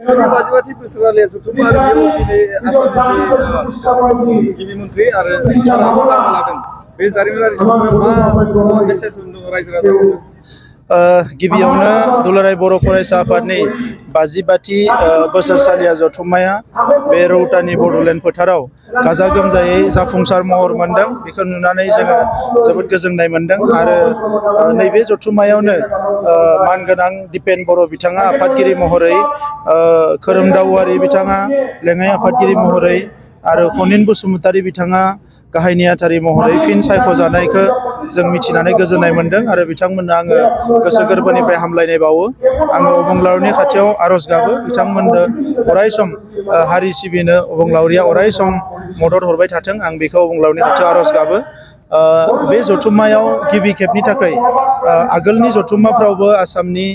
बाजिबाथि बोसोरालिया जथुम्मा बेयाव दिनै आसामनि गिबि मन्थ्रि आरो साराबो बाहागो लादों। बे जारिमिनारि जथुम्मायाव मा मेसेज दङ रायजो राजाफोरनो? गिबियावनो दुलाराय बर' फरायसा आफादनि 52थि बोसोरसालिया जथुम्माया बे रौतानि बड'लेण्ड फोथाराव गाजा गोमजायै जाफुंसार महर मोनदों। बेखौ नुनानै जोङो जोबोद गोजोननाय मोनदों आरो नैबे जथुम्मायावनो मानगोनां दिपेन बर' बिथाङा आफादगिरि महरै, खोरोमदाव औवारि बिथाङा लेङाइ आफादगिरि महरै आरो खनिन बसुमतारी बिथाङा गाहाय नेहाथारि महरै फिन सायख'जानायखौ जों मिथिनानै गोजोननाय मोनदों आरो बिथांमोननो आङो गोसो गोरबोनिफ्राय हामलायनाय बावो। आङो अबंलावरिनि खाथियाव आर'ज गाबो बिथांमोननो अराय सम हारि सिबिनो अबंलावरिया अराय सम मदद हरबाय थाथों, आं बेखौ अबंलावरिनि खाथियाव आर'ज गाबो। बे जथुम्मायाव गिबि खेबनि थाखाय आगोलनि जथुम्माफ्रावबो आसामनि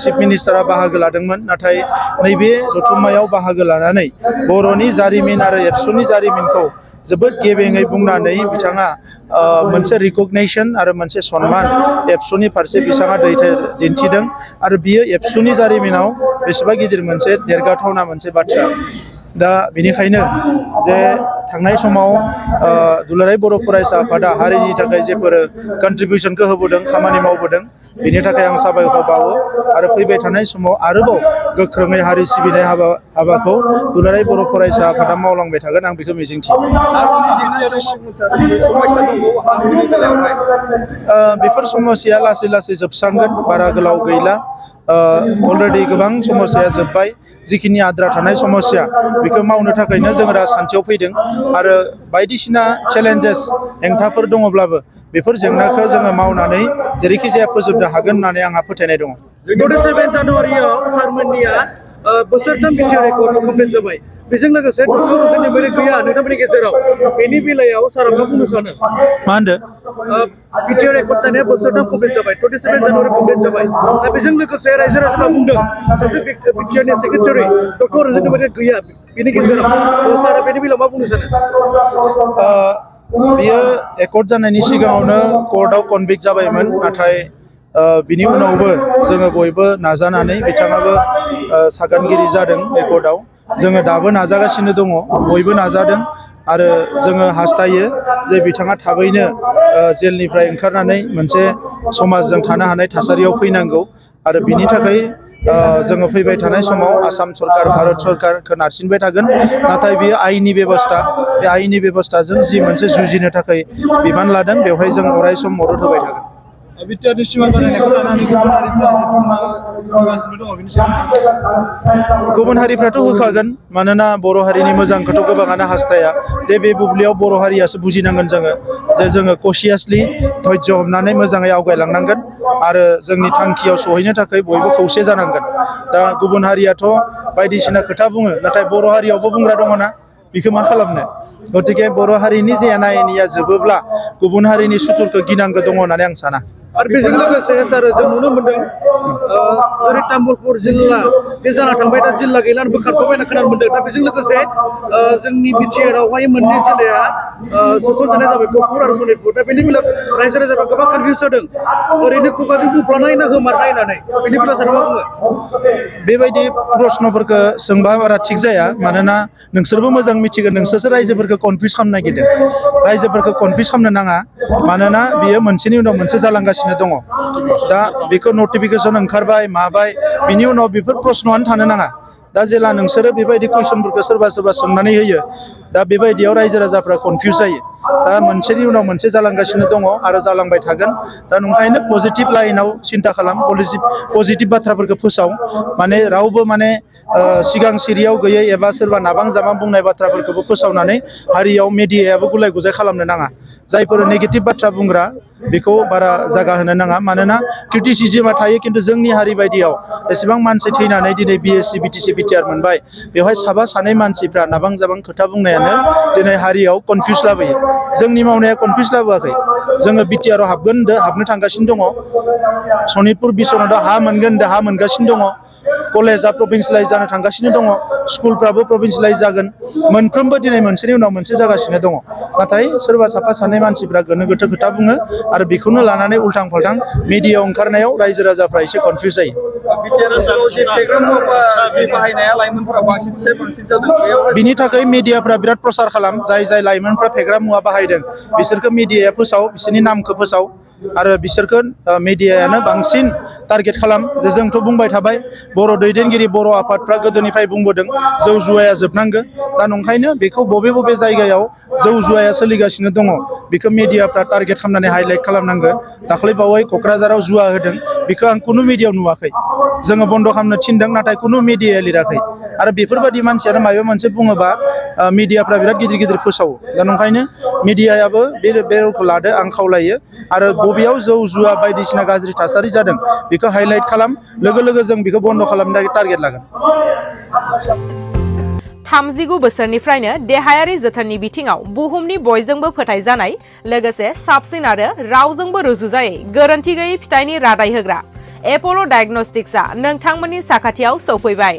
चिफ मिनिस्टारा बाहागो लादोंमोन, नाथाय नैबे जथुम्मायाव बाहागो लानानै बर'नि जारिमिन आरो एबसुनि जारिमिनखौ जोबोद गेबेङै बुंनानै बिथाङा मोनसे रिकगनेसन आरो मोनसे सनमान एबसुनि फारसे बिथाङा दिन्थिदों आरो बियो एबसुनि जारिमिनाव बेसेबा गिदिर मोनसे देरगाथावना मोनसे बाथ्रा। दा बेनिखायनो जे थांनाय समाव दुलाराय बर' फरायसा आफादा हारिनि थाखाय जेफोर कन्ट्रिबिउसनखौ होबोदों, खामानि मावबोदों, बिनि थाखाय आं साबायखर बावो आरो फैबाय थानाय समाव आरोबाव गोख्रोङै हारि सिबिनाय हाबाखौ दुलाराय बर' फरायसा आफादा मावलांबाय थागोन, आं बेखौ मिजिंथियो। बेफोर समस्याया लासै लासै जोबस्रांगोन, बारा गोलाव गैला। अलरेडि गोबां समस्याया जोब्बाय। जिखिनि आद्रा थानाय समस्या बेखौ मावनो थाखायनो जों राजखान्थियाव फैदों आरो बायदिसिना चेलेन्जेस हेंथाफोर दङब्लाबो बेफोर जेंनाखौ जोङो मावनानै जेरैखि जाया फोजोबनो हागोन होननानै आंहा फोथायनाय दङ। 27 जानुवारियाव सारमोननिया बोसोरथाम बिटिआर रेकर्ड कमप्लिट जाबाय। बेजों लोगोसे डक्टर रन्जन मेमोरि गैया नोंथांमोननि गेजेराव, बेनि बेलायाव सारा मा बुंनो सानो? मा होनदो? बिटिआर रेकर्ड जानाया बोसोरथाम कमप्लिट जाबाय, 27 जानुवारि कमप्लिट जाबाय। दा बेजों लोगोसे रायजो राजाफ्रा बुंदों सासे बिटिआरनि सेक्रेटारि डक्टर रन्जन मेमोरि गैया बेनि गेजेराव, सारा बेनि बेलायाव मा बुंनो सानो? बियो एकर्ड जानायनि सिगाङावनो कर्टआव कनभिक्ट जाबायमोन, नाथाय बिनि उनावबो जोङो बयबो नाजानानै बिथाङाबो सागानगिरि जादों बे कर्टआव। जोङो दाबो नाजागासिनो दङ, बयबो नाजादों आरो जोङो हास्थायो जे बिथाङा थाबैनो जेलनिफ्राय ओंखारनानै मोनसे समाजजों थानो हानाय थासारियाव फैनांगौ आरो बिनि थाखाय जोङो फैबाय थानाय समाव आसाम सरकार, भारत सरकारखौ नारसिनबाय थागोन। नाथाय बेयो आयेननि बेबस्था, बे आयेननि बेबस्थाजों जि मोनसे जुजिनो थाखाय बिबान लादों बेवहाय जों अराय सम मदद होबाय थागोन। बिटिआरनि सिमा बारायनायखौ लानानै गुबुन हारिफ्रा होगासिनो दङ, बिनि सायाव गुबुन हारिफ्राथ' होखागोन, मानोना बर' हारिनि मोजांखौथ' गोबाङानो हास्थाया। बे बुब्लियाव बर' हारियासो बुजिनांगोन जोङो जे जोङो कसियासलि धैर्य हमनानै मोजाङै आवगायलांनांगोन आरो जोंनि थांखियाव सहैनो थाखाय बयबो खौसे जानांगोन। दा गुबुन हारियाथ' बायदिसिना खोथा बुङो, नाथाय बर' हारियावबो बुंग्रा दङ ना, बेखौ मा खालामनो? गतिके बर' हारिनि जे एना एनिया जोबोब्ला गुबुन हारिनि सुथुरखौ गिनांगौ दङ होननानै आं साना। आरो बेजों लोगोसे सार जों नुनो मोनदों जेरै तामुलपुर जिल्ला बे जाना थांबाय, दा जिल्ला गैला बोखारथ'बाय होनना खोनानो मोनदों। दा बेजों लोगोसे जोंनि बिटिआरआवहाय मोननै जिल्लाया सोसनजानाय जाबाय, गहपुर आरो सनितपुर। दा बेनि बेलायाव रायजो राजाफ्रा गोबां कनफिउस जादों, ओरैनो खुगाजों बुंफ्लानाय ना गोमारनाय होननानै। बेनि बेलायाव सार मा बुङो? बेबायदि प्रश्नफोरखौ सोंबा बारा थिग जाया, मानोना नोंसोरबो मोजां मिथिगोन, नोंसोरसो रायजोफोरखौ कनफिउस खालामनो नागिरदों। रायजोफोरखौ कनफिउस खालामनो नाङा, मानोना बियो मोनसेनि उनाव मोनसे जालांगासिनो दङ। दा बेखौ नटिफिकेसन ओंखारबाय माबाय, बिनि उनाव बेफोर प्रश्नआनो थानो नाङा। दा जेला नोंसोरो बेबायदि कुइसनफोरखौ सोरबा सोरबा सोंनानै होयो, दा बेबायदियाव रायजो राजाफ्रा कनफिउस जायो। दा मोनसेनि उनाव मोनसे जालांगासिनो दङ आरो जालांबाय थागोन। दा नंखायनो पजिटिभ लाइनाव सिन्था खालाम, पजिटिभ बाथ्राफोरखौ फोसाव। माने रावबो माने सिगां सिरियाव गैयै एबा सोरबा नाबां जाबां बुंनाय बाथ्राफोरखौबो फोसावनानै हारियाव मेडियायाबो गुलाय गुजाय खालामनो नाङा। जायफोर नेगेटिभ बाथ्रा बुंग्रा बेखौ बारा जागा होनो नाङा, मानोना क्रिटिसिजमा थायो, खिन्थु जोंनि हारि बायदियाव एसेबां मानसि थैनानै दिनै बिएससि बिटिसि बिटिआर मोनबाय, बेवहाय साबा सानै मानसिफ्रा नाबां जाबां खोथा बुंनायानो दिनै हारियाव कनफिउस लाबोयो। जोंनि मावनाया कनफिउस लाबोआखै, जोङो बिटिआराव हाबगोन होनदों, हाबनो थांगासिनो दङ। सनितपुर बिस्वनाथआव हा मोनगोन होनदों, हा मोनगासिनो दङ। कलेजा प्रभिन्सियेलाइज जानो थांगासिनो दङ स्कुलफ्राबो प्रभिन्सियेलाइज जागोन मोनफ्रोमबो दिनै मोनसेनि उनाव मोनसे जागासिनो दङ नाथाय सोरबा साफा सानै मानसिफ्रा गोनो गोथो खोथा बुङो आरो बेखौनो लानानै उल्थां फाल्थां मिडियायाव ओंखारनायाव रायजो राजाफ्रा एसे कनफिउज जायो बिटिआर ओनसोलाव जे फेग्रा मुवा बाहायनाया लाइमोनफोरा बांसिन जादों बेयाव बिनि थाखाय मिडियाफ्रा बिराद प्रसार खालाम जाय लाइमोनफ्रा फेग्रा मुवा बाहायदों बिसोरखौ मिडियाया फोसाव बिसोरनि नामखौ फोसाव आरो बिसोरखौ मिडियायानो बांसिन टारगेट खालाम जे जोंथ' बुंबाय थाबाय बर' दैदेनगिरि बर' आफादफ्रा गोदोनिफ्राय बुंबोदों जौ जुवाया जोबनांगौ दा नंखायनो बेखौ बबे बबे जायगायाव जौ जुवाया सोलिगासिनो दङ बेखौ मिडियाफ्रा टारगेट खालामनानै हाइलाइट खालामनांगौ दाखालि बावै क'क्राझाराव जुवा होदों बेखौ आं खुनु मिडियायाव नुवाखै जोङो बन्द' खालामनो थिनदों नाथाय खुनु मिडियाया लिराखै आरो बेफोरबायदि मानसियानो माबा मोनसे बुङोबा मिडियाफ्रा बिराद गिदिर गिदिर फोसावो दा नंखायनो मिडियायाबो बे रलखौ लादो आं खावलायो आरो बबेयाव जौ जुवा बायदिसिना गाज्रि थासारि जादों बेखौ हाइलाइट खालाम लोगो लोगो जों बेखौ बन्द' खालामनो टारगेट लागोन 39 बोसोरनिफ्रायनो देहायारि जोथोननि बिथिङाव बुहुमनि बयजोंबो फोथायजानाय लोगोसे साबसिन आरो रावजोंबो रुजुजायै गोरोन्थि गैयै फिथाइनि रादाय होग्रा एप'ल' डायग्नोस्टिक्सआ नोंथांमोननि साखाथियाव सौफैबाय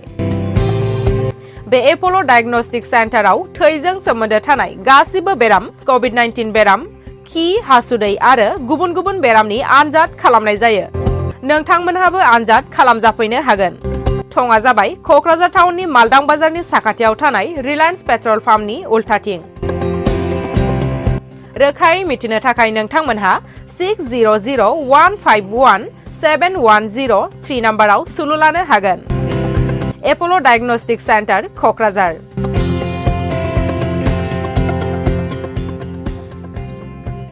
बे एप'ल' डायग्नोस्टिक सेन्टाराव थैजों सोमोन्दो थानाय गासिबो बेराम कभिड-19 बेराम खि हासुदै आरो गुबुन गुबुन बेरामनि आनजाद खालामनाय जायो नोंथांमोनहाबो आनजाद खालामजाफैनो हागोन थङा जाबाय क'क्राझार टाउननि मालदां बाजारनि साखाथियाव थानाय रिलायन्स पेट्रल पाम्पनि उल्थाथिं रोखायै मिथिनो थाखाय नोंथांमोनहा 6001517103 नाम्बाराव सुलु लानो हागोन एप'ल' डायग्नोस्टिक सेन्टार क'क्राझार